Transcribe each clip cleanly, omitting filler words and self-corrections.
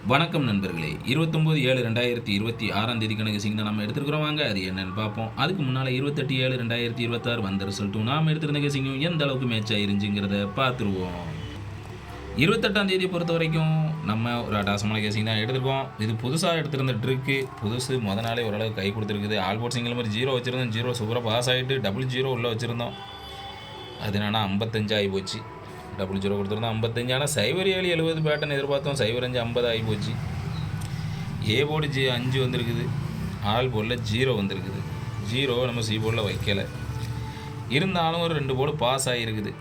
வணக்கம் நண்பர்களே. 29/7/2026 கணக்கு சிங்க் நம்ம எடுத்துருக்கிறோம். வாங்க அது என்னன்னு பார்ப்போம். அதுக்கு முன்னால் 28/7/2026 வந்த ரிசல்ட்டும் நாம் எடுத்திருந்த கெசிங்கும் எந்த அளவுக்கு மேட்ச் ஆயிருந்துங்கிறத பார்த்துருவோம். 28ஆம் பொறுத்த வரைக்கும் நம்ம ஒரு அட்டாசமான கேசிங் தான் எடுத்துருக்கோம். இது புதுசாக எடுத்திருந்த ட்ரிக்கு புதுசு முத நாளே ஓரளவுக்கு கை கொடுத்துருக்குது. ஆல்போர்ட் சிங்கிள் மாதிரி 0 வச்சுருந்தோம். 0 சூப்பராக பாஸ் ஆகிட்டு டபுள் 0 உள்ளே வச்சுருந்தோம். அது என்னன்னா 55 ஆகி போச்சு. டபுள் 0 கொடுத்துருந்தோம் 55. ஆனால் 0.7 பேட்டர்ன் எதிர்பார்த்தோம். 0.5 50 ஆகி போச்சு. ஏ போர்டு 5 வந்திருக்குது. ஆல் போர்டில் 0 வந்திருக்குது. 0 நம்ம சி போர்டில் வைக்கலை. இருந்தாலும் ஒரு 2 போர்டு பாஸ் ஆகிருக்குது.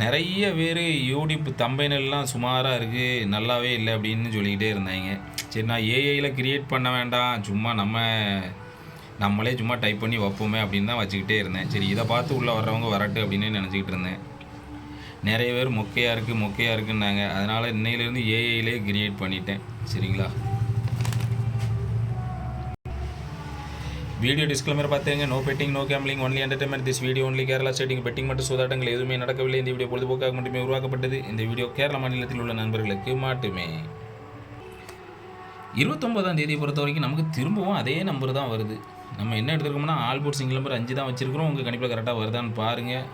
நிறைய பேர் யூடியூப் தம்பைனெல்லாம் சுமாராக இருக்குது, நல்லாவே இல்லை அப்படின்னு சொல்லிக்கிட்டே இருந்தாங்க. சரி, நான் ஏஐயில் கிரியேட் பண்ண வேண்டாம், சும்மா நம்மளே சும்மா டைப் பண்ணி வைப்போமே அப்படின்னு தான் வச்சுக்கிட்டே இருந்தேன். சரி, இதை பார்த்து உள்ளே வர்றவங்க வரட்டு அப்படின்னு நினச்சிக்கிட்டு இருந்தேன். நிறைய பேர் மொக்கையாக இருக்குன்னாங்க. அதனால் இன்னையிலேருந்து ஏஐலே கிரியேட் பண்ணிட்டேன். சரிங்களா? வீடியோ டிஸ்க்ளைமர் பார்த்துங்க. No betting, no gambling, only entertainment. This video only Kerala stating. Betting மற்றும் சூதாட்டங்கள் எதுவுமே நடக்கவில்லை. இந்த வீடியோ பொழுதுபோக்காக மட்டுமே உருவாக்கப்பட்டது. இந்த வீடியோ கேரள மாநிலத்தில் உள்ள நண்பர்களுக்கு மட்டுமே. 29ஆம் பொறுத்த வரைக்கும் நமக்கு திரும்பவும் அதே நம்பர் தான் வருது. நம்ம என்ன எடுத்துருக்கோம்னா ஆல்போர்ட் சிங்கிள் நம்பர் 5 தான் வச்சுருக்கிறோம். உங்கள் கணிப்பில் கரெக்டாக வருதான்னு பாருங்கள்.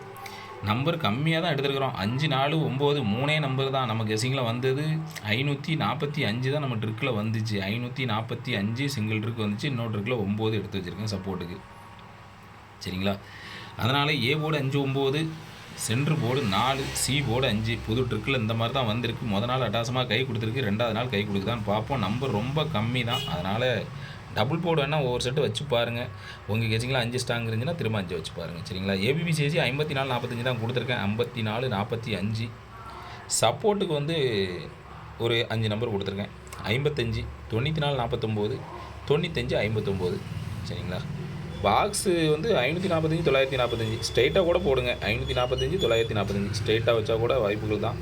நம்பர் கம்மியாக தான் எடுத்துருக்குறோம். 5, 4, 9 3 நம்பர் தான் நம்ம கெஸிங்கில் வந்தது. 545 தான் நம்ம ட்ரிக்கில் வந்துச்சு. 545 சிங்கிள் ட்ரிக் வந்துச்சு. இன்னொரு ட்ரிக்கில் 9 எடுத்து வச்சுருக்கேன் சப்போர்ட்டுக்கு. சரிங்களா? அதனால் A board 5, 9, centre board 4, C board 5. புது ட்ரிக்கில் இந்த மாதிரி தான் வந்திருக்கு. முதல் நாள் அட்டாசமாக கை கொடுத்துருக்கு. 2வது நாள் கை கொடுக்குதான்னு பார்ப்போம். நம்பர் ரொம்ப கம்மி தான். அதனால் டபுள் போர்டு வேணால் ஒவ்வொரு செட்டு வச்சு பாருங்கள். உங்கள் கெஸிங்கில் 5 ஸ்ட்ராங் இருந்துச்சுன்னா திரும்ப 5 வச்சு பாருங்கள். சரிங்களா? ஏபிபிசிஎஸ்சி 54 45 தான் கொடுத்துருக்கேன். 54 45. சப்போர்ட்டுக்கு வந்து ஒரு 5 நம்பர் கொடுத்துருக்கேன். 55 94 49 95 59. சரிங்களா? பாக்ஸு வந்து 545 945 ஸ்ட்ரெயிட்டாக கூட போடுங்க. 545 945 ஸ்ட்ரெயிட்டாக வச்சா கூட வாய்ப்புகள் தான்.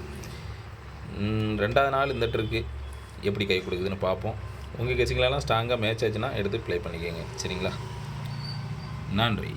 2வது நாள் இந்த ட்ரிக்கு எப்படி கை கொடுக்குதுன்னு பார்ப்போம். உங்கள் கெஸிங்களெல்லாம் ஸ்ட்ராங்காக மேட்ச் ஆச்சுன்னா எடுத்து ப்ளே பண்ணிக்கோங்க. சரிங்களா? நன்றி.